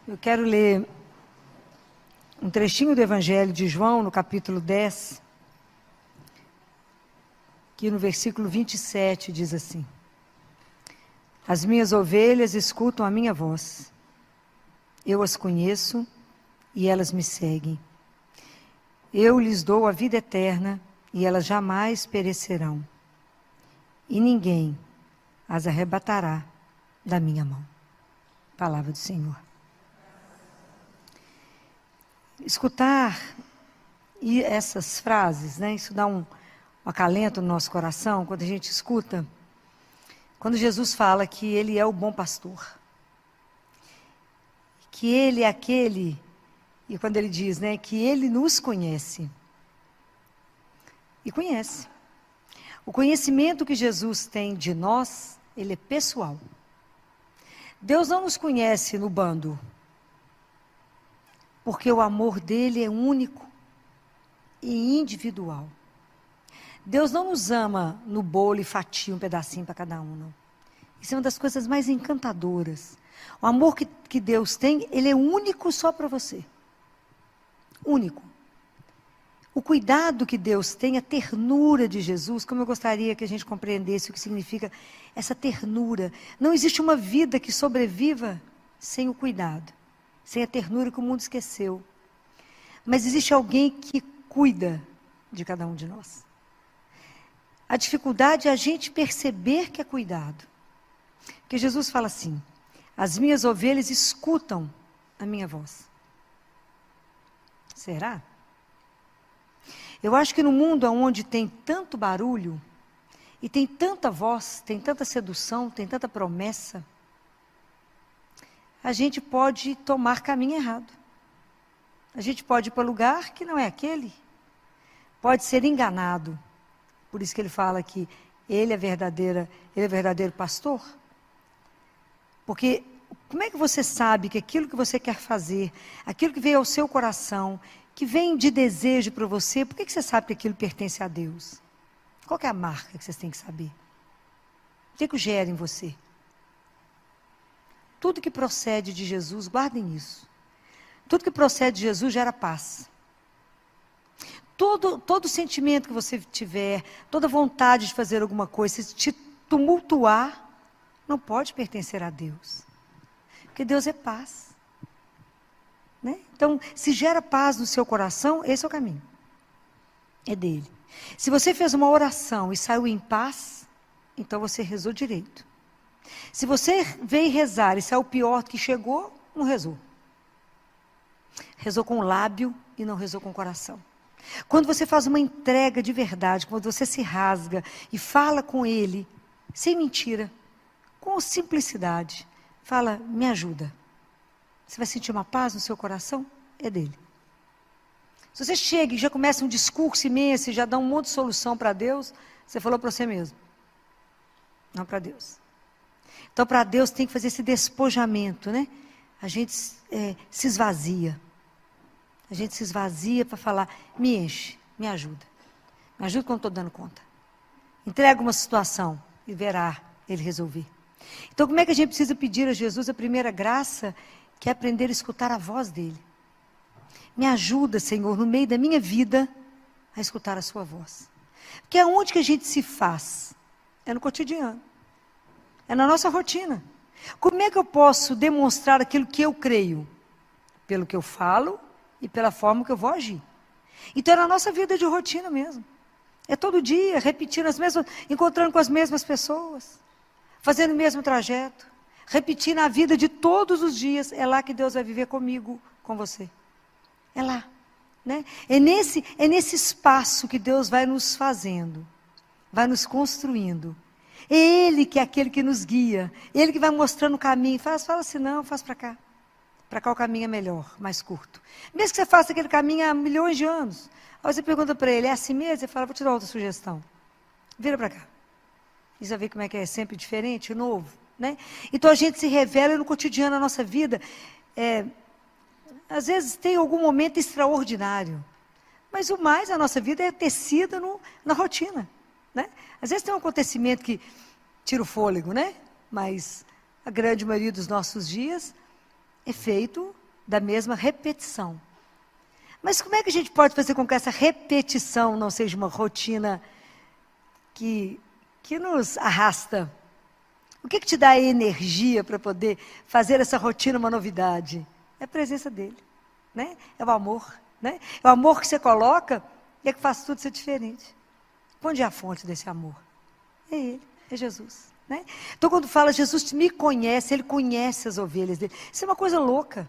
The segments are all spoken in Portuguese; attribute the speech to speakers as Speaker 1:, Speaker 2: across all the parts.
Speaker 1: Eu quero ler um trechinho do Evangelho de João, no capítulo 10, que no versículo 27 diz assim: As minhas ovelhas escutam a minha voz. Eu as conheço e elas me seguem. Eu lhes dou a vida eterna e elas jamais perecerão. E ninguém as arrebatará da minha mão. Palavra do Senhor. Escutar e essas frases, né? Isso dá um acalento no nosso coração quando a gente escuta. Quando Jesus fala que Ele é o bom pastor. Que Ele é aquele, e quando Ele diz, né, que Ele nos conhece. E conhece. O conhecimento que Jesus tem de nós, Ele é pessoal. Deus não nos conhece no bando. Porque o amor dele é único e individual. Deus não nos ama no bolo e fatia um pedacinho para cada um, não. Isso é uma das coisas mais encantadoras. O amor que Deus tem, ele é único só para você. Único. O cuidado que Deus tem, a ternura de Jesus, como eu gostaria que a gente compreendesse o que significa essa ternura. Não existe uma vida que sobreviva sem o cuidado. Sem a ternura que o mundo esqueceu. Mas existe alguém que cuida de cada um de nós. A dificuldade é a gente perceber que é cuidado. Porque Jesus fala assim: as minhas ovelhas escutam a minha voz. Será? Eu acho que no mundo onde tem tanto barulho, e tem tanta voz, tem tanta sedução, tem tanta promessa, a gente pode tomar caminho errado. A gente pode ir para lugar que não é aquele. Pode ser enganado. Por isso que ele fala que ele é verdadeiro pastor. Porque como é que você sabe que aquilo que você quer fazer, aquilo que veio ao seu coração, que vem de desejo para você, por que você sabe que aquilo pertence a Deus? Qual que é a marca que vocês têm que saber? O que gera em você? Tudo que procede de Jesus, guardem isso. Tudo que procede de Jesus gera paz. Todo sentimento que você tiver, toda vontade de fazer alguma coisa, se te tumultuar, não pode pertencer a Deus. Porque Deus é paz. Né? Então, se gera paz no seu coração, esse é o caminho. É dele. Se você fez uma oração e saiu em paz, então você rezou direito. Se você veio rezar e saiu pior do que chegou, não rezou. Rezou com o lábio e não rezou com o coração. Quando você faz uma entrega de verdade, quando você se rasga e fala com ele, sem mentira, com simplicidade, fala, me ajuda. Você vai sentir uma paz no seu coração? É dele. Se você chega e já começa um discurso imenso e já dá um monte de solução para Deus, você falou para você mesmo. Não para Deus. Então, para Deus tem que fazer esse despojamento, né? A gente se esvazia. A gente se esvazia para falar, me enche, me ajuda. Me ajuda quando estou dando conta. Entrega uma situação e verá ele resolver. Então, como é que a gente precisa pedir a Jesus a primeira graça, que é aprender a escutar a voz dele? Me ajuda, Senhor, no meio da minha vida, a escutar a sua voz. Porque aonde que a gente se faz? É no cotidiano. É na nossa rotina. Como é que eu posso demonstrar aquilo que eu creio? Pelo que eu falo e pela forma que eu vou agir. Então é na nossa vida de rotina mesmo. É todo dia, repetindo as mesmas, encontrando com as mesmas pessoas, fazendo o mesmo trajeto, repetindo a vida de todos os dias. É lá que Deus vai viver comigo, com você. É lá. Né? É nesse espaço que Deus vai nos fazendo, vai nos construindo. É Ele que é aquele que nos guia. Ele que vai mostrando o caminho. Fala assim, não, faz para cá. Para cá o caminho é melhor, mais curto. Mesmo que você faça aquele caminho há milhões de anos. Aí você pergunta para ele, é assim mesmo? Ele fala, vou te dar outra sugestão. Vira para cá. E você vai ver como é que é sempre diferente, novo. Né? Então a gente se revela no cotidiano da nossa vida. Às vezes tem algum momento extraordinário. Mas o mais da nossa vida é tecida na rotina. Né? Às vezes tem um acontecimento que tira o fôlego, né? Mas a grande maioria dos nossos dias é feito da mesma repetição. Mas como é que a gente pode fazer com que essa repetição não seja uma rotina que nos arrasta? O que te dá energia para poder fazer essa rotina uma novidade? É a presença dele, né? É o amor, né? É o amor que você coloca e é que faz tudo ser diferente. Onde é a fonte desse amor? É ele, é Jesus, né? Então quando fala Jesus me conhece, ele conhece as ovelhas dele. Isso é uma coisa louca.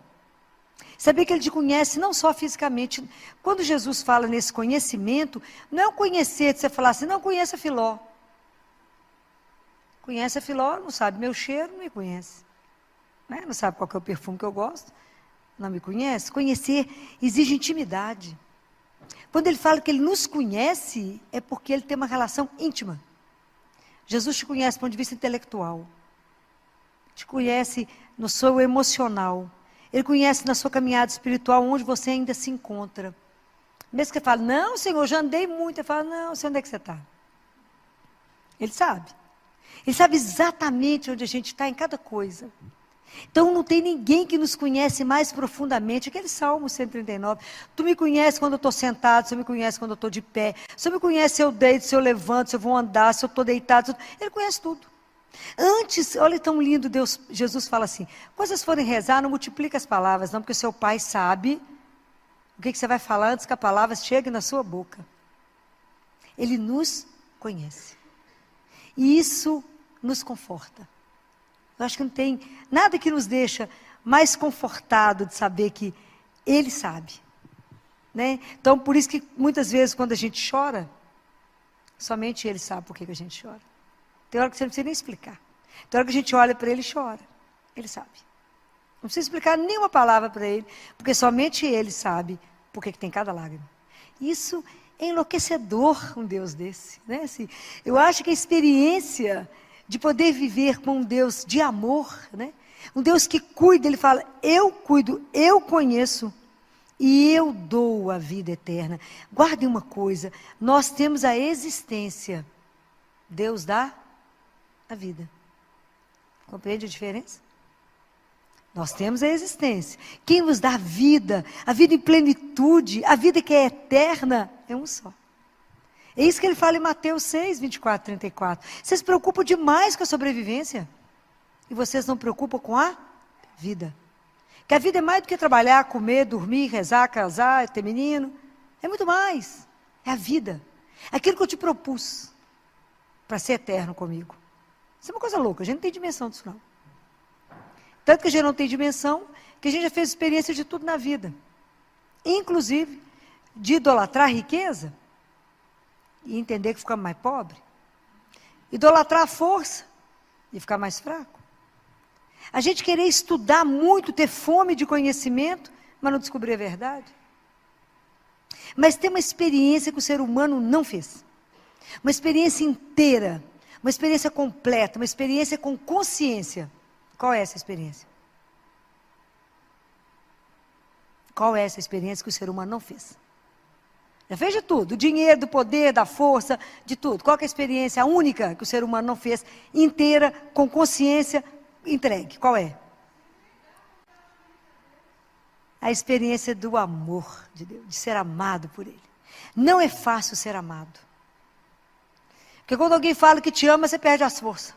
Speaker 1: Saber que ele te conhece não só fisicamente. Quando Jesus fala nesse conhecimento, não é o conhecer de você falar assim, não conheça Filó. Conhece a Filó, não sabe meu cheiro, não me conhece. Né? Não sabe qual que é o perfume que eu gosto, não me conhece. Conhecer exige intimidade. Quando ele fala que ele nos conhece, é porque ele tem uma relação íntima. Jesus te conhece do ponto de vista intelectual. Te conhece no seu emocional. Ele conhece na sua caminhada espiritual onde você ainda se encontra. Mesmo que você fale, não, Senhor, já andei muito. Ele fala, não, sei onde é que você está. Ele sabe. Ele sabe exatamente onde a gente está em cada coisa. Então não tem ninguém que nos conhece mais profundamente. Aquele Salmo 139. Tu me conheces quando eu estou sentado, você me conhece quando eu estou de pé. Você me conhece se eu deito, se eu levanto, se eu vou andar, se eu estou deitado. Ele conhece tudo. Antes, olha tão lindo, Deus, Jesus fala assim, quando vocês forem rezar, não multiplica as palavras, não, porque o seu pai sabe o que você vai falar antes que a palavra chegue na sua boca. Ele nos conhece. E isso nos conforta. Eu acho que não tem nada que nos deixa mais confortado de saber que ele sabe. Né? Então, por isso que muitas vezes quando a gente chora, somente ele sabe por que a gente chora. Tem hora que você não precisa nem explicar. Tem hora que a gente olha para ele e chora. Ele sabe. Não precisa explicar nenhuma palavra para ele, porque somente ele sabe por que tem cada lágrima. Isso é enlouquecedor, um Deus desse. Né? Assim, eu acho que a experiência de poder viver com um Deus de amor, né? Um Deus que cuida, ele fala, eu cuido, eu conheço e eu dou a vida eterna. Guardem uma coisa, nós temos a existência, Deus dá a vida. Compreende a diferença? Nós temos a existência. Quem nos dá a vida em plenitude, a vida que é eterna, é um só. É isso que ele fala em Mateus 6, 24, 34. Vocês se preocupam demais com a sobrevivência. E vocês não se preocupam com a vida. Que a vida é mais do que trabalhar, comer, dormir, rezar, casar, ter menino. É muito mais. É a vida. Aquilo que eu te propus para ser eterno comigo. Isso é uma coisa louca, a gente não tem dimensão disso não. Tanto que a gente não tem dimensão, que a gente já fez experiência de tudo na vida. Inclusive, de idolatrar a riqueza, e entender que ficamos mais pobres. Idolatrar a força, e ficar mais fraco. A gente querer estudar muito, ter fome de conhecimento, mas não descobrir a verdade. Mas tem uma experiência que o ser humano não fez. Uma experiência inteira. Uma experiência completa, uma experiência com consciência. Qual é essa experiência? Qual é essa experiência que o ser humano não fez? Já fez de tudo, do dinheiro, do poder, da força, de tudo. Qual que é a experiência única que o ser humano não fez, inteira, com consciência, entregue? Qual é? A experiência do amor de Deus, de ser amado por Ele. Não é fácil ser amado. Porque quando alguém fala que te ama, você perde as forças.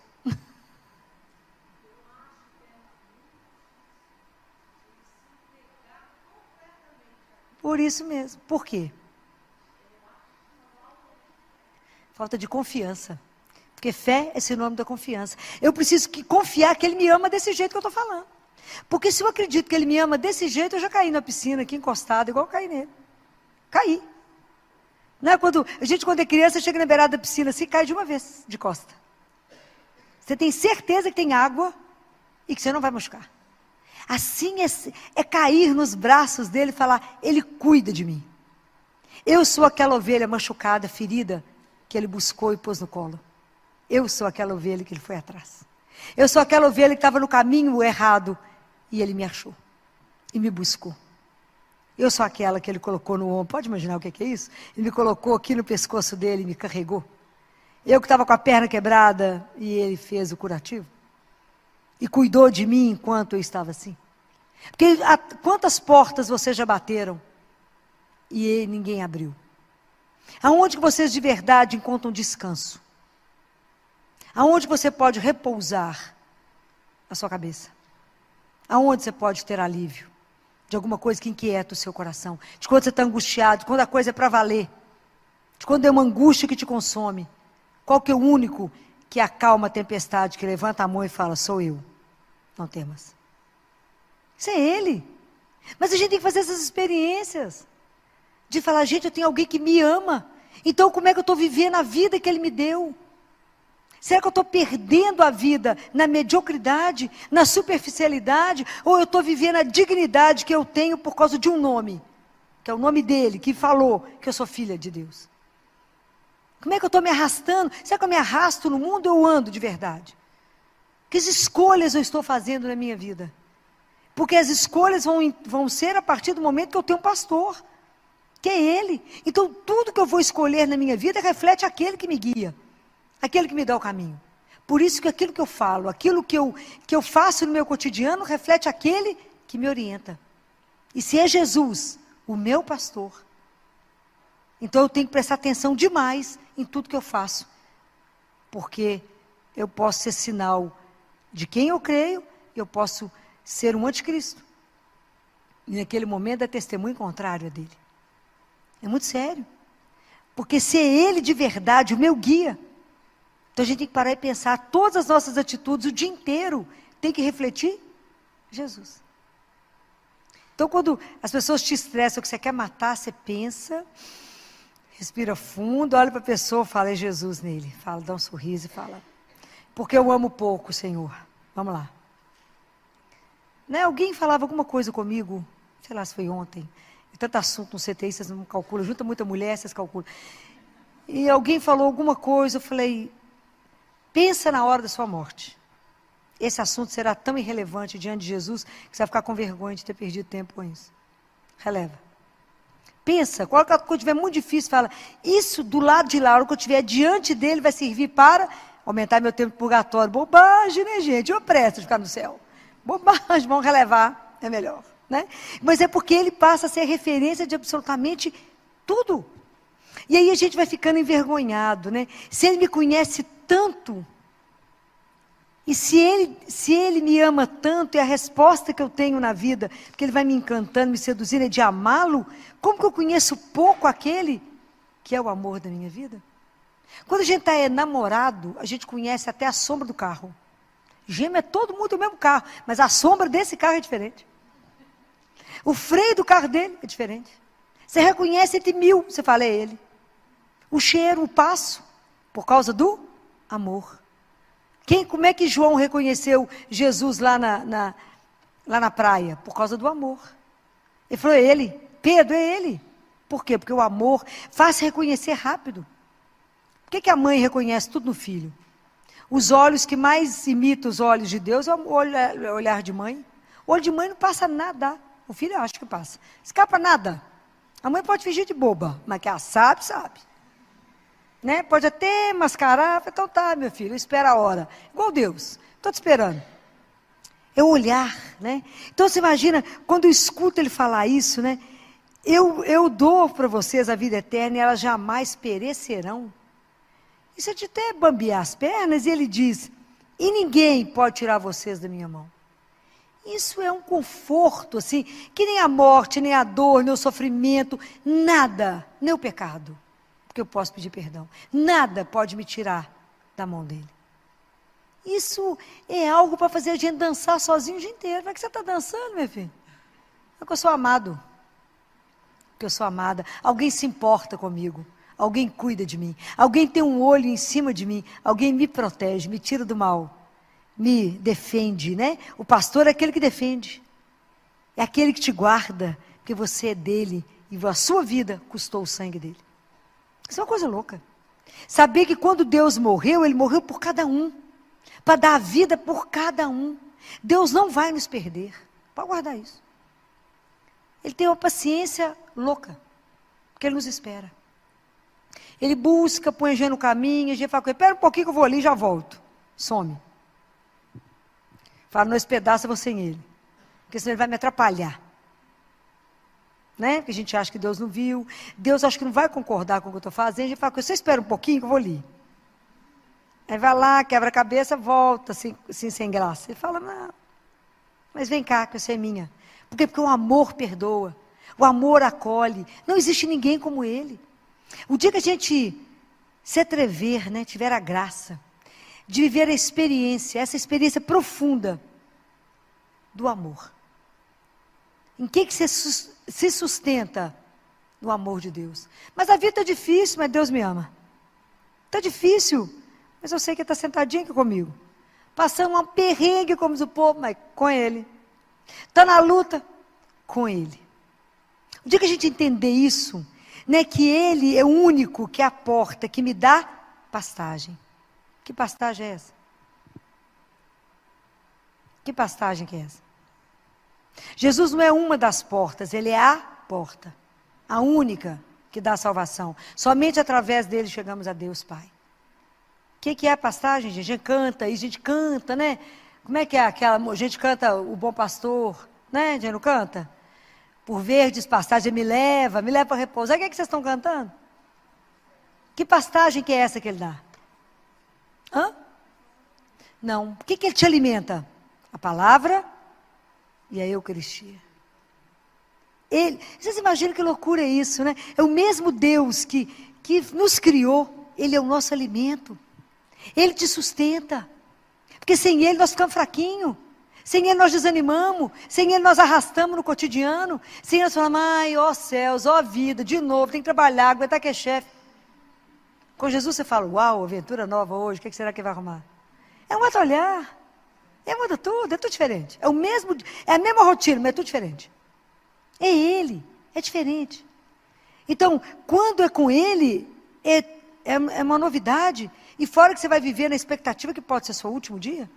Speaker 1: Por isso mesmo. Por quê? Falta de confiança. Porque fé é sinônimo da confiança. Eu preciso confiar que Ele me ama desse jeito que eu estou falando. Porque se eu acredito que Ele me ama desse jeito, eu já caí na piscina aqui encostado, igual eu caí nele. Caí. Não é quando é criança, chega na beirada da piscina assim, cai de uma vez, de costa. Você tem certeza que tem água e que você não vai machucar. Assim é cair nos braços dele e falar, Ele cuida de mim. Eu sou aquela ovelha machucada, ferida, que Ele buscou e pôs no colo. Eu sou aquela ovelha que Ele foi atrás. Eu sou aquela ovelha que estava no caminho errado e Ele me achou e me buscou. Eu sou aquela que Ele colocou no ombro. Pode imaginar o que é isso? Ele me colocou aqui no pescoço dele e me carregou. Eu que estava com a perna quebrada e Ele fez o curativo. E cuidou de mim enquanto eu estava assim. Porque quantas portas vocês já bateram e ninguém abriu? Aonde que vocês de verdade encontram descanso? Aonde você pode repousar a sua cabeça? Aonde você pode ter alívio de alguma coisa que inquieta o seu coração? De quando você está angustiado, de quando a coisa é para valer, de quando é uma angústia que te consome. Qual que é o único que acalma a tempestade, que levanta a mão e fala, sou eu, não temas. Isso é Ele. Mas a gente tem que fazer essas experiências. De falar, gente, eu tenho alguém que me ama. Então como é que eu estou vivendo a vida que Ele me deu? Será que eu estou perdendo a vida na mediocridade, na superficialidade? Ou eu estou vivendo a dignidade que eu tenho por causa de um nome? Que é o nome dele, que falou que eu sou filha de Deus. Como é que eu estou me arrastando? Será que eu me arrasto no mundo ou eu ando de verdade? Que escolhas eu estou fazendo na minha vida? Porque as escolhas vão ser a partir do momento que eu tenho um pastor, que é Ele. Então tudo que eu vou escolher na minha vida reflete aquele que me guia, aquele que me dá o caminho. Por isso que aquilo que eu falo, aquilo que eu faço no meu cotidiano, reflete aquele que me orienta. E se é Jesus, o meu pastor, então eu tenho que prestar atenção demais em tudo que eu faço. Porque eu posso ser sinal de quem eu creio, eu posso ser um anticristo. E naquele momento é testemunho contrário a dele. É muito sério. Porque se é Ele de verdade, o meu guia, então a gente tem que parar e pensar, todas as nossas atitudes, o dia inteiro, tem que refletir Jesus. Então quando as pessoas te estressam, que você quer matar, você pensa, respira fundo, olha para a pessoa, fala, é Jesus nele. Fala, dá um sorriso e fala, porque eu amo pouco, Senhor. Vamos lá. Né? Alguém falava alguma coisa comigo, sei lá se foi ontem, tanto assunto no CTI, vocês não calculam, junta muita mulher, vocês calculam. E alguém falou alguma coisa, eu falei, pensa na hora da sua morte. Esse assunto será tão irrelevante diante de Jesus, que você vai ficar com vergonha de ter perdido tempo com isso. Releva. Pensa, quando estiver muito difícil, fala, isso do lado de lá, a hora que eu estiver diante dele, vai servir para aumentar meu tempo de purgatório. Bobagem, né, gente? Eu presto de ficar no céu. Bobagem, vamos relevar, é melhor. Né? Mas é porque ele passa a ser referência de absolutamente tudo. E aí a gente vai ficando envergonhado, né? Se ele me conhece tanto, e se ele me ama tanto, e a resposta que eu tenho na vida, porque ele vai me encantando, me seduzindo, é de amá-lo, como que eu conheço pouco aquele que é o amor da minha vida? Quando a gente está namorado, a gente conhece até a sombra do carro. Gêmeo é todo mundo do mesmo carro, mas a sombra desse carro é diferente. O freio do carro dele é diferente. Você reconhece entre 1000, você fala, é ele. O cheiro, o passo, por causa do amor. Como é que João reconheceu Jesus lá na praia? Por causa do amor. Ele falou, é ele. Pedro, é ele. Por quê? Porque o amor faz reconhecer rápido. Por que a mãe reconhece tudo no filho? Os olhos que mais imitam os olhos de Deus é o olhar de mãe. O olho de mãe não passa nada. O filho eu acho que passa. Escapa nada. A mãe pode fingir de boba, mas que ela sabe, sabe. Né? Pode até mascarar. Então tá, meu filho, espera a hora. Igual Deus. Estou te esperando. É o olhar, né? Então você imagina, quando eu escuto ele falar isso, né? Eu dou para vocês a vida eterna e elas jamais perecerão. Isso é de até bambear as pernas, e ele diz, e ninguém pode tirar vocês da minha mão. Isso é um conforto, assim, que nem a morte, nem a dor, nem o sofrimento, nada, nem o pecado, porque eu posso pedir perdão, nada pode me tirar da mão dele. Isso é algo para fazer a gente dançar sozinho o dia inteiro. Como é que você está dançando, meu filho? Porque eu sou amado, porque eu sou amada, alguém se importa comigo. Alguém cuida de mim, alguém tem um olho em cima de mim, alguém me protege, me tira do mal, me defende, né? O pastor é aquele que defende, é aquele que te guarda, porque você é dele, e a sua vida custou o sangue dele. Isso é uma coisa louca. Saber que quando Deus morreu, Ele morreu por cada um, para dar a vida por cada um. Deus não vai nos perder, pode guardar isso. Ele tem uma paciência louca, porque Ele nos espera. Ele busca, põe a gente no caminho, a gente fala com ele, espera um pouquinho que eu vou ali e já volto. Some. Fala, não, esse pedaço eu vou sem ele. porque senão ele vai me atrapalhar. Né? Porque a gente acha que Deus não viu, Deus acha que não vai concordar com o que eu estou fazendo, a gente fala, você espera um pouquinho que eu vou ali. Aí vai lá, quebra a cabeça, volta, assim sem graça. Ele fala, não, mas vem cá, que você é minha. Por quê? Porque o amor perdoa, o amor acolhe, não existe ninguém como ele. O dia que a gente se atrever, né, tiver a graça de viver a experiência, essa experiência profunda do amor. Em que você se sustenta? No amor de Deus. Mas a vida está difícil, mas Deus me ama. Está difícil, mas eu sei que Ele está sentadinho aqui comigo. Passando um perrengue, como diz o povo, mas com Ele. Está na luta, com Ele. O dia que a gente entender isso, né, que Ele é o único que é a porta, que me dá pastagem. Que pastagem é essa? Que pastagem que é essa? Jesus não é uma das portas, Ele é a porta. A única que dá a salvação. Somente através dele chegamos a Deus, Pai. O que é a pastagem, gente? A gente canta, e a gente canta, né? Como é que é aquela... A gente canta o Bom Pastor, né? A gente não canta? Por verdes pastagens me leva para repousar. O que é que vocês estão cantando? Que pastagem que é essa que Ele dá? Hã? Não. O que Ele te alimenta? A palavra e a Eucaristia. Vocês imaginam que loucura é isso, né? É o mesmo Deus que nos criou, Ele é o nosso alimento. Ele te sustenta. Porque sem Ele nós ficamos fraquinhos. Sem Ele nós desanimamos. Sem Ele nós arrastamos no cotidiano. Sem Ele nós falamos, ai, ó céus, ó vida, de novo, tem que trabalhar, aguentar que é chefe. Com Jesus você fala, uau, aventura nova hoje, o que será que vai arrumar? É um outro olhar. Muda tudo, é tudo diferente. É a mesma rotina, mas é tudo diferente. É Ele, é diferente. Então, quando é com Ele, é uma novidade. E fora que você vai viver na expectativa que pode ser seu último dia.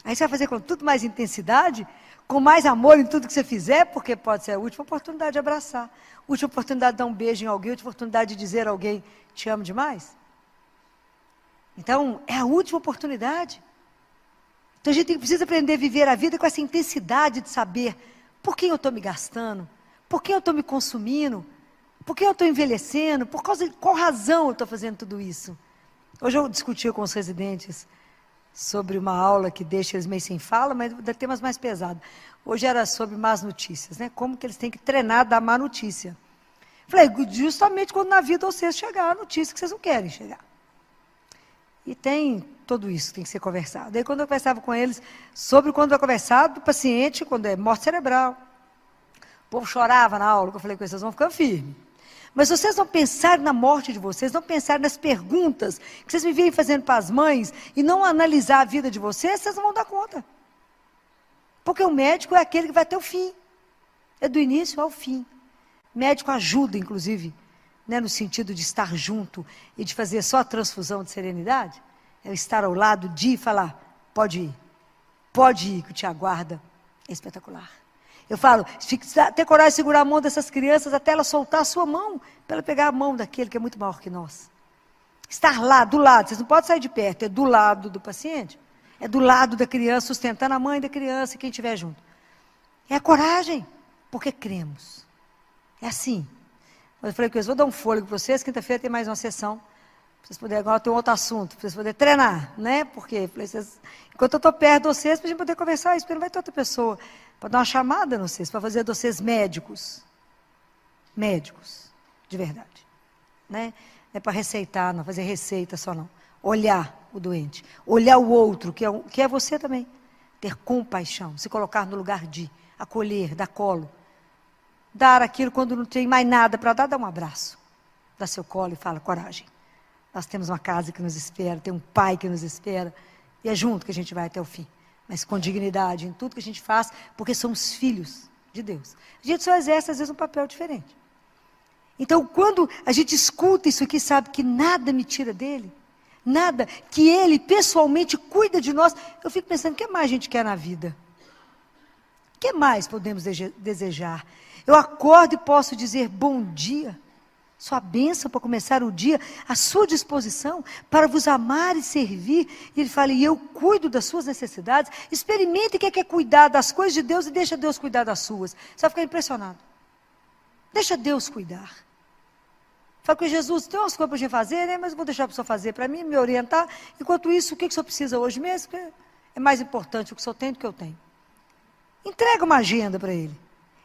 Speaker 1: Aí você vai fazer com tudo mais intensidade, com mais amor em tudo que você fizer, porque pode ser a última oportunidade de abraçar. Última oportunidade de dar um beijo em alguém, última oportunidade de dizer a alguém, te amo demais. Então, é a última oportunidade. Então a gente precisa aprender a viver a vida com essa intensidade de saber por quem eu estou me gastando, por quem eu estou me consumindo, por quem eu estou envelhecendo, por qual razão eu estou fazendo tudo isso. Hoje eu discuti com os residentes sobre uma aula que deixa eles meio sem fala, mas dá temas mais pesados. Hoje era sobre más notícias, né? Como que eles têm que treinar da má notícia. Falei, justamente quando na vida vocês chegar a notícia que vocês não querem chegar. E tem tudo isso que tem que ser conversado. Daí quando eu conversava com eles sobre quando vai conversar do paciente, quando é morte cerebral. O povo chorava na aula, que eu falei com eles, vocês vão ficar firmes. Mas se vocês não pensarem na morte de vocês, não pensarem nas perguntas que vocês me vêm fazendo para as mães, e não analisar a vida de vocês não vão dar conta. Porque o médico é aquele que vai até o fim. É do início ao fim. O médico ajuda, inclusive, né, no sentido de estar junto e de fazer só a transfusão de serenidade, é estar ao lado de falar, pode ir, que te aguarda, é espetacular. Eu falo, ter coragem de segurar a mão dessas crianças até ela soltar a sua mão, para ela pegar a mão daquele que é muito maior que nós. Estar lá, do lado, vocês não podem sair de perto, é do lado do paciente, é do lado da criança, sustentando a mãe da criança e quem estiver junto. É a coragem, porque cremos. É assim. Eu falei que eu vou dar um fôlego para vocês, quinta-feira tem mais uma sessão, para vocês poderem, agora tem um outro assunto, para vocês poderem treinar, né? Porque enquanto eu estou perto de vocês, para a gente poder conversar isso, porque não vai ter outra pessoa, para dar uma chamada nos vocês, para fazer de vocês médicos, de verdade, né? Não é para receitar, não, fazer receita só não, olhar o doente, olhar o outro, que é você também, ter compaixão, se colocar no lugar de, acolher, dar colo, dar aquilo quando não tem mais nada para dar, dá um abraço, dá seu colo e fala, coragem. Nós temos uma casa que nos espera, tem um pai que nos espera, e é junto que a gente vai até o fim. Mas com dignidade em tudo que a gente faz, porque somos filhos de Deus. A gente só exerce, às vezes, um papel diferente. Então, quando a gente escuta isso aqui, sabe que nada me tira dele, nada, que ele pessoalmente cuida de nós, eu fico pensando, o que mais a gente quer na vida? O que mais podemos desejar? Eu acordo e posso dizer bom dia. sua bênção para começar o dia, à sua disposição, para vos amar e servir. E ele fala, e eu cuido das suas necessidades. Experimente quem quer cuidar das coisas de Deus e deixa Deus cuidar das suas. Você vai ficar impressionado. Deixa Deus cuidar. Fala com Jesus, tem umas coisas para a gente fazer, né? Mas eu vou deixar a pessoa fazer para mim, me orientar. Enquanto isso, o que o senhor precisa hoje mesmo? Porque é mais importante o que o senhor tem do que eu tenho. Entrega uma agenda para ele.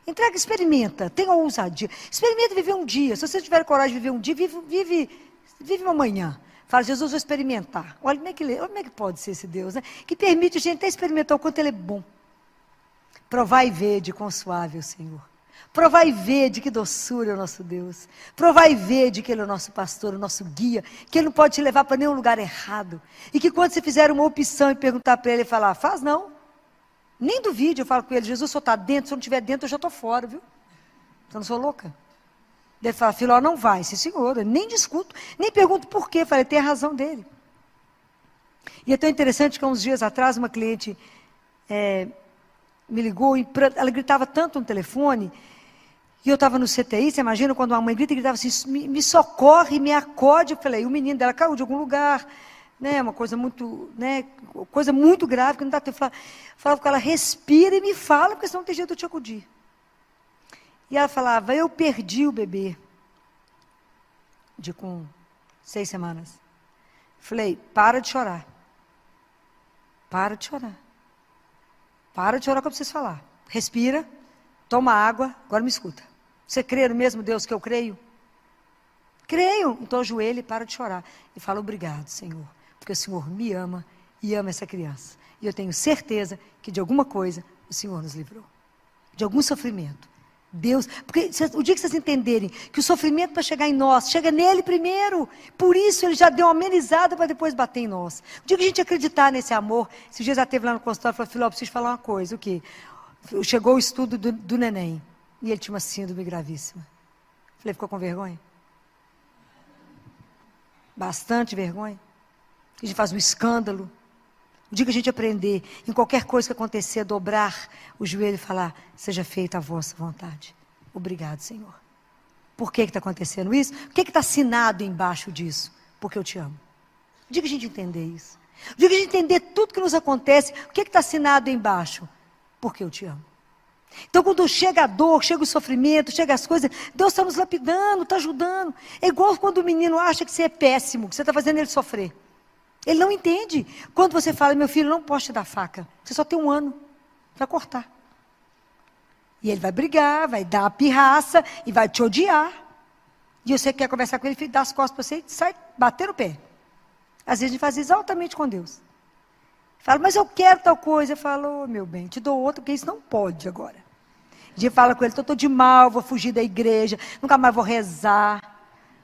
Speaker 1: Entrega, experimenta, tenha ousadia. Experimenta viver um dia. Se você tiver coragem de viver um dia, vive uma manhã. Fala, Jesus, vou experimentar. Olha como é que pode ser esse Deus, né? Que permite a gente até experimentar o quanto ele é bom. Provar e ver de quão suave é o Senhor. Provar e ver de que doçura é o nosso Deus. Provar e ver de que Ele é o nosso pastor, o nosso guia. Que Ele não pode te levar para nenhum lugar errado. E que quando você fizer uma opção e perguntar para Ele e falar, faz não. Nem duvide, eu falo com Ele, Jesus, o senhor está dentro, se eu não estiver dentro, eu já estou fora, viu? Eu não sou louca. Ele fala, filho, não vai. Sim, senhor, eu nem discuto, nem pergunto por quê. Eu falei, tem a razão dele. E é tão interessante que há uns dias atrás, uma cliente me ligou, ela gritava tanto no telefone, e eu estava no CTI, você imagina quando uma mãe grita e gritava assim, me socorre, me acode. Eu falei, o menino dela caiu de algum lugar, né, uma coisa muito, né, coisa muito grave, que não dá tempo. Falava com ela, respira e me fala, porque senão não tem jeito de eu te acudir. E ela falava, eu perdi o bebê, com 6 semanas. Falei, para de chorar. Para de chorar. Para de chorar que eu preciso falar. Respira, toma água, agora me escuta. Você crê no mesmo Deus que eu creio? Creio. Então ajoelhe e para de chorar. E fala, obrigado, Senhor, porque o Senhor me ama e ama essa criança. E eu tenho certeza que de alguma coisa o Senhor nos livrou. De algum sofrimento. Deus, porque o dia que vocês entenderem que o sofrimento para chegar em nós, chega nele primeiro, por isso ele já deu uma amenizada para depois bater em nós. O dia que a gente acreditar nesse amor, esses dias já esteve lá no consultório e falou, filho, eu preciso falar uma coisa, o quê? Chegou o estudo do neném, e ele tinha uma síndrome gravíssima. Falei, ficou com vergonha? Bastante vergonha. A gente faz um escândalo. O dia que a gente aprender, em qualquer coisa que acontecer, dobrar o joelho e falar, seja feita a vossa vontade. Obrigado, Senhor. Por que está acontecendo isso? O que está assinado embaixo disso? Porque eu te amo. O dia que a gente entender isso. O dia que a gente entender tudo que nos acontece, o que está assinado embaixo? Porque eu te amo. Então, quando chega a dor, chega o sofrimento, chega as coisas, Deus está nos lapidando, está ajudando. É igual quando o menino acha que você é péssimo, que você está fazendo ele sofrer. Ele não entende. Quando você fala, meu filho, não posso te dar faca. Você só tem 1 ano. Vai cortar. E ele vai brigar, vai dar a pirraça e vai te odiar. E você quer conversar com ele, ele dá as costas para você e sai bater o pé. Às vezes a gente faz exatamente com Deus. Fala, mas eu quero tal coisa. Eu falo, meu bem, te dou outra, porque isso não pode agora. A gente fala com ele, estou de mal, vou fugir da igreja, nunca mais vou rezar.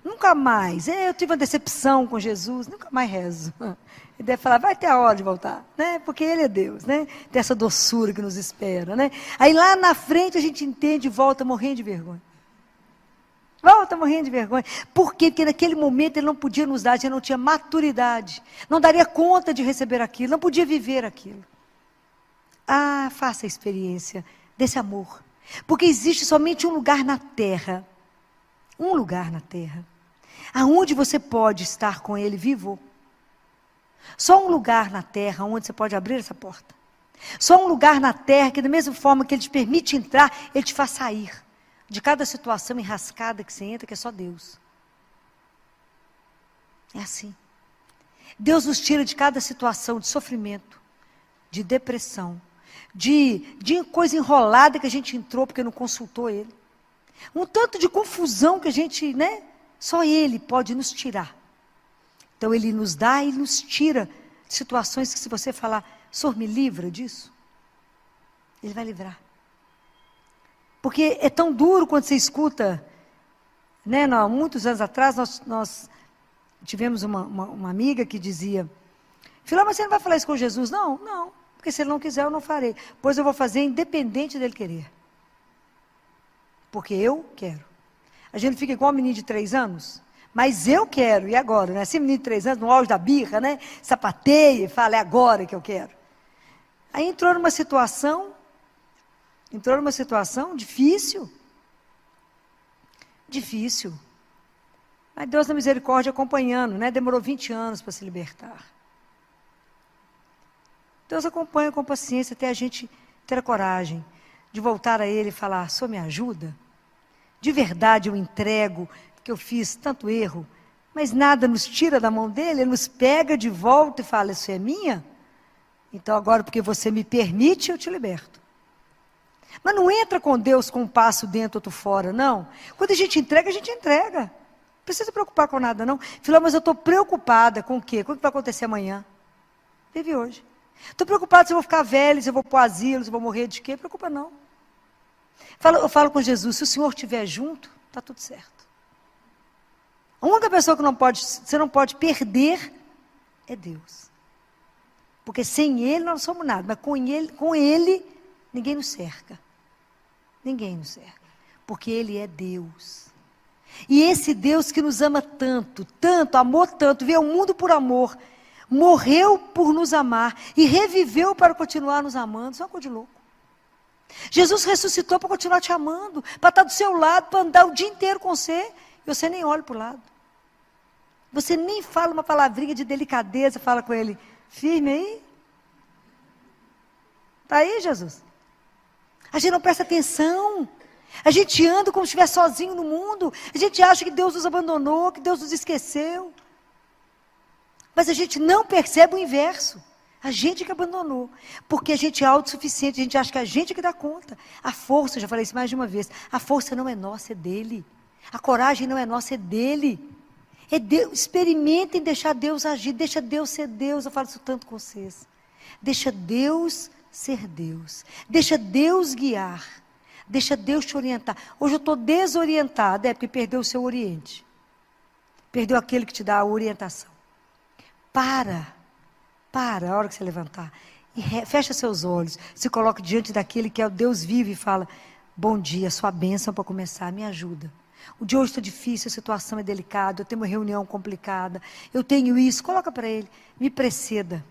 Speaker 1: Nunca mais. Eu tive uma decepção com Jesus, nunca mais rezo. Ele deve falar, vai ter a hora de voltar, né? Porque Ele é Deus, né? Tem essa doçura que nos espera, né? Aí lá na frente a gente entende e volta morrendo de vergonha. Volta morrendo de vergonha. Por quê? Porque naquele momento Ele não podia nos dar, Ele não tinha maturidade. Não daria conta de receber aquilo, não podia viver aquilo. Ah, faça a experiência desse amor. Porque existe somente um lugar na terra. Um lugar na terra. Aonde você pode estar com Ele vivo. Só um lugar na terra onde você pode abrir essa porta. Só um lugar na terra que da mesma forma que Ele te permite entrar, Ele te faz sair. De cada situação enrascada que você entra, que é só Deus. É assim. Deus nos tira de cada situação de sofrimento, de depressão, de coisa enrolada que a gente entrou porque não consultou Ele. Um tanto de confusão que a gente, né? Só Ele pode nos tirar. Então Ele nos dá e nos tira de situações que se você falar, Senhor, me livra disso, Ele vai livrar. Porque é tão duro quando você escuta, né? Muitos anos atrás nós tivemos uma amiga que dizia, filha, mas você não vai falar isso com Jesus? Não, porque se Ele não quiser eu não farei. Pois eu vou fazer independente dEle querer. Porque eu quero. A gente fica igual um menino de 3 anos, mas eu quero, e agora? Né? Esse menino de 3 anos, no auge da birra, né? Sapateia e fala, é agora que eu quero. Aí entrou numa situação difícil. Difícil. Mas Deus na misericórdia acompanhando, né? Demorou 20 anos para se libertar. Deus acompanha com paciência até a gente ter a coragem de voltar a Ele e falar, Senhor, me ajuda? De verdade eu entrego que eu fiz tanto erro, mas nada nos tira da mão dele, ele nos pega de volta e fala, isso é minha? Então agora porque você me permite, eu te liberto. Mas não entra com Deus com um passo dentro, outro fora, não. Quando a gente entrega, a gente entrega. Não precisa se preocupar com nada, não. Filó, mas eu estou preocupada com o quê? Com o que vai acontecer amanhã? Vive hoje. Estou preocupada se eu vou ficar velho, se eu vou para o asilo, se eu vou morrer de quê? Preocupa não. Eu falo com Jesus, se o Senhor estiver junto, está tudo certo. A única pessoa que você não pode perder é Deus. Porque sem Ele nós não somos nada, mas com Ele ninguém nos cerca. Ninguém nos cerca. Porque Ele é Deus. E esse Deus que nos ama tanto, tanto, amou tanto, veio ao mundo por amor, morreu por nos amar e reviveu para continuar nos amando, isso é uma coisa de louco. Jesus ressuscitou para continuar te amando, para estar do seu lado, para andar o dia inteiro com você, e você nem olha para o lado. Você nem fala uma palavrinha de delicadeza, fala com ele, firme aí. Está aí, Jesus? A gente não presta atenção. A gente anda como se estivesse sozinho no mundo. A gente acha que Deus nos abandonou, que Deus nos esqueceu. Mas a gente não percebe o inverso. A gente que abandonou. Porque a gente é autossuficiente, a gente acha que a gente que dá conta. A força, eu já falei isso mais de uma vez, a força não é nossa, é dele. A coragem não é nossa, é dele. É Deus. Experimentem deixar Deus agir, deixa Deus ser Deus. Eu falo isso tanto com vocês. Deixa Deus ser Deus. Deixa Deus guiar. Deixa Deus te orientar. Hoje eu estou desorientada, porque perdeu o seu oriente. Perdeu aquele que te dá a orientação. Para a hora que você levantar. E fecha seus olhos. Se coloca diante daquele que é o Deus vivo e fala, bom dia, sua bênção para começar, me ajuda. O dia hoje está difícil, a situação é delicada, eu tenho uma reunião complicada, eu tenho isso, coloca para ele, me preceda.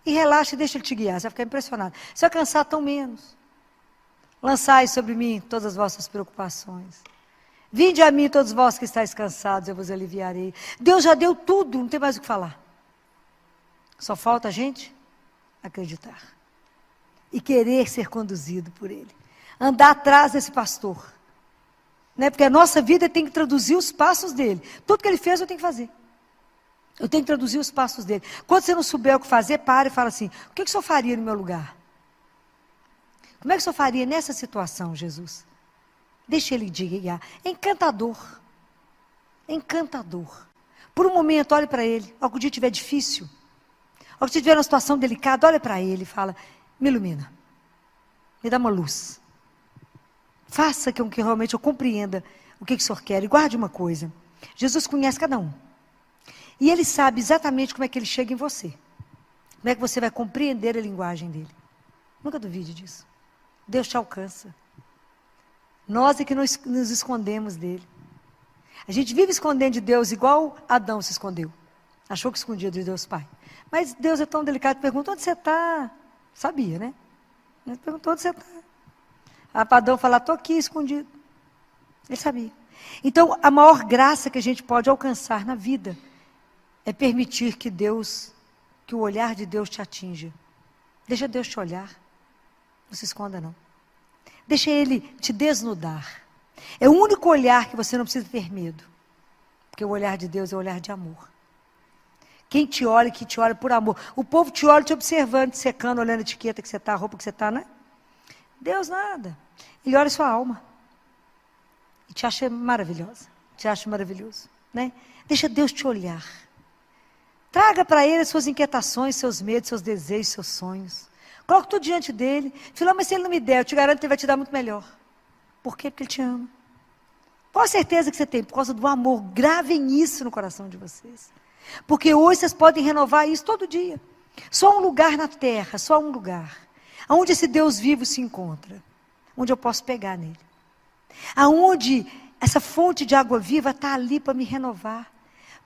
Speaker 1: E relaxa e deixa ele te guiar, você vai ficar impressionado. Se eu cansar, tão menos. Lançai sobre mim todas as vossas preocupações. Vinde a mim todos vós que estáis cansados, eu vos aliviarei. Deus já deu tudo, não tem mais o que falar. Só falta a gente acreditar. E querer ser conduzido por Ele. Andar atrás desse pastor. Né? Porque a nossa vida tem que traduzir os passos dele. Tudo que ele fez eu tenho que fazer. Eu tenho que traduzir os passos dele. Quando você não souber o que fazer, para e fala assim, o que o senhor faria no meu lugar? Como é que o senhor faria nessa situação, Jesus? Deixa ele guiar. É encantador. É encantador. Por um momento, olhe para ele. Ao que o dia estiver difícil, ao que você estiver numa situação delicada, olha para ele e fala, me ilumina. Me dá uma luz. Faça com que realmente eu compreenda o que o senhor quer. E guarde uma coisa. Jesus conhece cada um. E Ele sabe exatamente como é que Ele chega em você. Como é que você vai compreender a linguagem dEle. Nunca duvide disso. Deus te alcança. Nós é que nos escondemos dEle. A gente vive escondendo de Deus igual Adão se escondeu. Achou que escondia de Deus Pai. Mas Deus é tão delicado, pergunta, onde você está? Sabia, né? Ele perguntou, onde você está? Para Adão falar, estou aqui escondido. Ele sabia. Então, a maior graça que a gente pode alcançar na vida é permitir que o olhar de Deus te atinja. Deixa Deus te olhar. Não se esconda, não. Deixa Ele te desnudar. É o único olhar que você não precisa ter medo. Porque o olhar de Deus é o olhar de amor. Quem te olha, que te olha por amor. O povo te olha te observando, te secando, olhando a etiqueta que você está, a roupa que você está, né? Deus nada. Ele olha a sua alma. E te acha maravilhosa. Te acha maravilhoso. Né? Deixa Deus te olhar. Traga para Ele as suas inquietações, seus medos, seus desejos, seus sonhos. Coloque tudo diante dEle. Fala, mas se Ele não me der, eu te garanto que Ele vai te dar muito melhor. Por quê? Porque Ele te ama. Qual a certeza que você tem? Por causa do amor. Gravem isso no coração de vocês. Porque hoje vocês podem renovar isso todo dia. Só um lugar na terra, só um lugar. Onde esse Deus vivo se encontra. Onde eu posso pegar nele. Aonde essa fonte de água viva está ali para me renovar.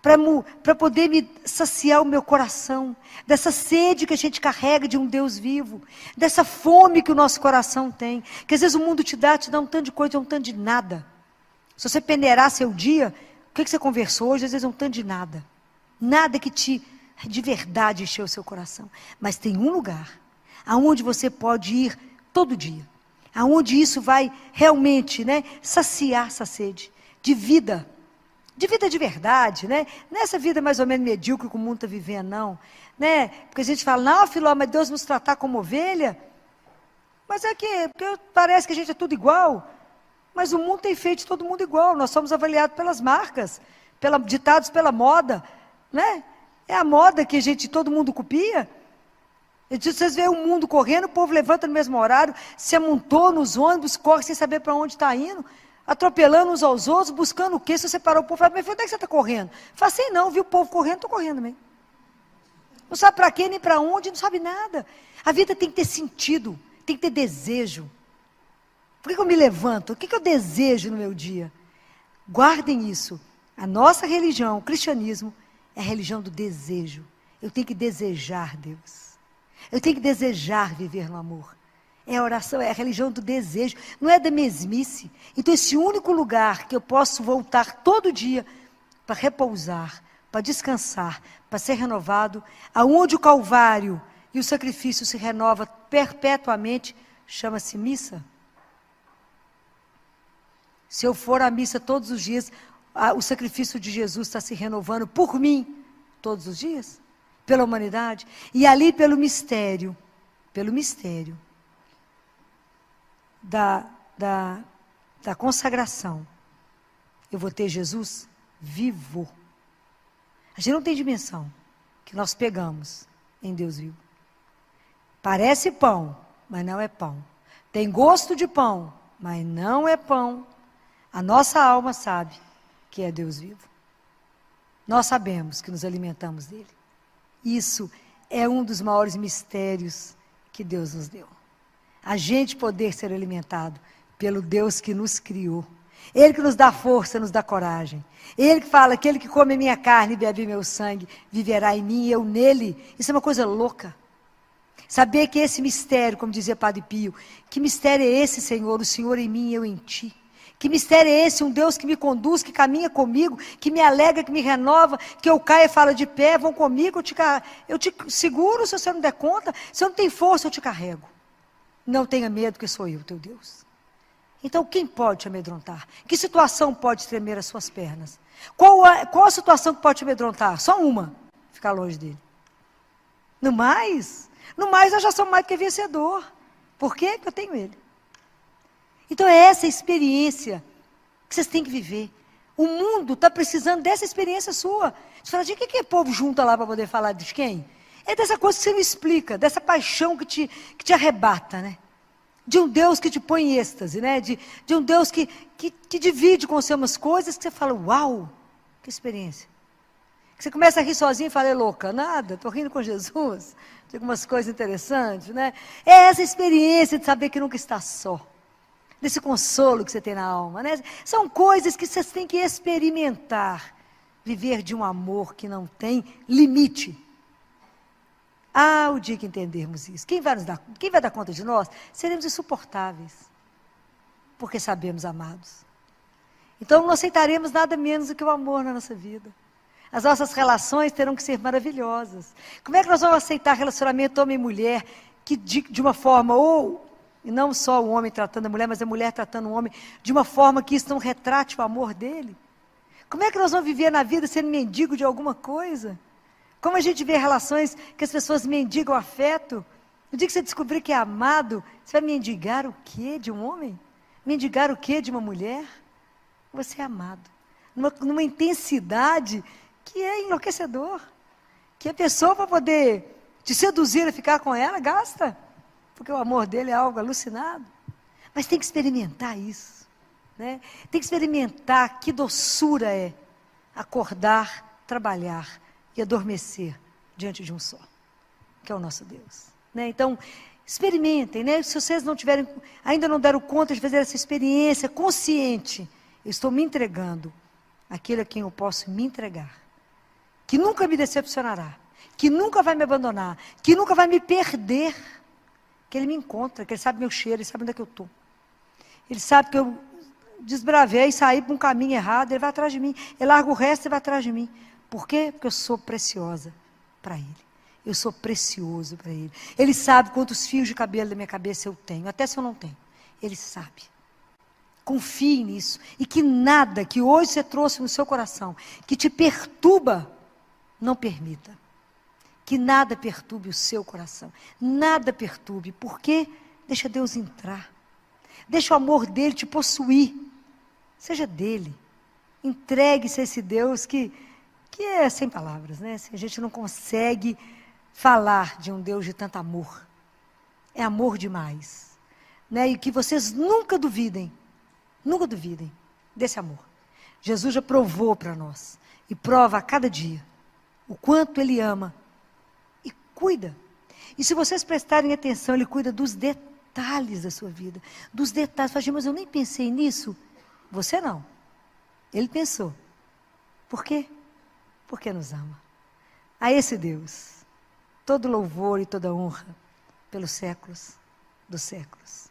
Speaker 1: Para poder me saciar o meu coração. Dessa sede que a gente carrega de um Deus vivo. Dessa fome que o nosso coração tem. Que às vezes o mundo te dá um tanto de coisa, um tanto de nada. Se você peneirar seu dia, o que você conversou hoje, às vezes é um tanto de nada. Nada que de verdade encheu o seu coração. Mas tem um lugar aonde você pode ir todo dia. Aonde isso vai realmente, né, saciar essa sede de vida. De vida de verdade, né? Nessa vida mais ou menos medíocre que o mundo está vivendo, não. Né? Porque a gente fala, não, Filó, mas Deus nos tratar como ovelha. Mas porque parece que a gente é tudo igual. Mas o mundo tem feito todo mundo igual. Nós somos avaliados pelas marcas, ditados pela moda, né? É a moda que todo mundo copia. Vocês veem o mundo correndo, o povo levanta no mesmo horário, se amontoa nos ônibus, corre sem saber para onde está indo, atropelando uns aos outros, buscando o quê? Se você parar o povo, fala, mas onde é que você está correndo? Fala assim, não, viu o povo correndo, estou correndo também. Não sabe para quê, nem para onde, não sabe nada. A vida tem que ter sentido, tem que ter desejo. Por que eu me levanto? O que eu desejo no meu dia? Guardem isso. A nossa religião, o cristianismo, é a religião do desejo. Eu tenho que desejar Deus. Eu tenho que desejar viver no amor. É a oração, é a religião do desejo. Não é da mesmice. Então, esse único lugar que eu posso voltar todo dia para repousar, para descansar, para ser renovado, aonde o Calvário e o sacrifício se renova perpetuamente, chama-se missa. Se eu for à missa todos os dias, o sacrifício de Jesus está se renovando por mim, todos os dias, pela humanidade, e ali pelo mistério da consagração, eu vou ter Jesus vivo. A gente não tem dimensão que nós pegamos em Deus vivo. Parece pão, mas não é pão. Tem gosto de pão, mas não é pão. A nossa alma sabe que é Deus vivo. Nós sabemos que nos alimentamos dele. Isso é um dos maiores mistérios que Deus nos deu. A gente poder ser alimentado pelo Deus que nos criou. Ele que nos dá força, nos dá coragem. Ele que fala, aquele que come minha carne e bebe meu sangue, viverá em mim e eu nele. Isso é uma coisa louca. Saber que esse mistério, como dizia Padre Pio, que mistério é esse, Senhor? O Senhor em mim e eu em ti. Que mistério é esse? Um Deus que me conduz, que caminha comigo, que me alegra, que me renova, que eu caia e falo de pé, vão comigo, eu te seguro se você não der conta, se eu não tenho força, eu te carrego. Não tenha medo, que sou eu, teu Deus. Então, quem pode te amedrontar? Que situação pode tremer as suas pernas? Qual a situação que pode te amedrontar? Só uma, ficar longe dele. No mais, nós já somos mais do que vencedor. Por quê? Porque eu tenho ele. Então é essa experiência que vocês têm que viver. O mundo está precisando dessa experiência sua. Você fala, de que o povo junta lá para poder falar de quem? É dessa coisa que você não explica, dessa paixão que te arrebata, né? De um Deus que te põe em êxtase, né? De um Deus que divide com você umas coisas que você fala, uau, que experiência. Que você começa a rir sozinho e fala, é louca, nada, estou rindo com Jesus. Tem algumas coisas interessantes, né? É essa experiência de saber que nunca está só. Desse consolo que você tem na alma, né? São coisas que vocês têm que experimentar. Viver de um amor que não tem limite. Ah, o dia que entendermos isso. Quem vai dar conta de nós? Seremos insuportáveis. Porque sabemos amados. Então não aceitaremos nada menos do que o amor na nossa vida. As nossas relações terão que ser maravilhosas. Como é que nós vamos aceitar relacionamento homem e mulher que de uma forma e não só o homem tratando a mulher, mas a mulher tratando o homem, de uma forma que isso não retrate o amor dele? Como é que nós vamos viver na vida sendo mendigo de alguma coisa? Como a gente vê relações que as pessoas mendigam afeto? No dia que você descobrir que é amado, você vai mendigar o quê de um homem? Mendigar o quê de uma mulher? Você é amado. Numa intensidade que é enlouquecedor. Que a pessoa, para poder te seduzir e ficar com ela, gasta. Porque o amor dele é algo alucinado. Mas tem que experimentar isso. Né? Tem que experimentar que doçura é acordar, trabalhar e adormecer diante de um só, que é o nosso Deus. Né? Então, experimentem. Né? Se vocês ainda não deram conta de fazer essa experiência consciente, eu estou me entregando àquele a quem eu posso me entregar, que nunca me decepcionará, que nunca vai me abandonar, que nunca vai me perder, que ele me encontra, que ele sabe meu cheiro, ele sabe onde é que eu estou. Ele sabe que desbravei e saí para um caminho errado, ele vai atrás de mim. Ele larga o resto e vai atrás de mim. Por quê? Porque eu sou preciosa para ele. Eu sou precioso para ele. Ele sabe quantos fios de cabelo da minha cabeça eu tenho, até se eu não tenho. Ele sabe. Confie nisso. E que nada que hoje você trouxe no seu coração, que te perturba, não permita. Que nada perturbe o seu coração. Nada perturbe. Por quê? Deixa Deus entrar. Deixa o amor dele te possuir. Seja dele. Entregue-se a esse Deus que é sem palavras, né? A gente não consegue falar de um Deus de tanto amor. É amor demais. Né? E que vocês nunca duvidem desse amor. Jesus já provou para nós. E prova a cada dia o quanto Ele ama. E cuida. E se vocês prestarem atenção, Ele cuida dos detalhes da sua vida. Dos detalhes. Fala, mas eu nem pensei nisso. Você não. Ele pensou. Por quê? Porque nos ama. A esse Deus, todo louvor e toda honra pelos séculos dos séculos.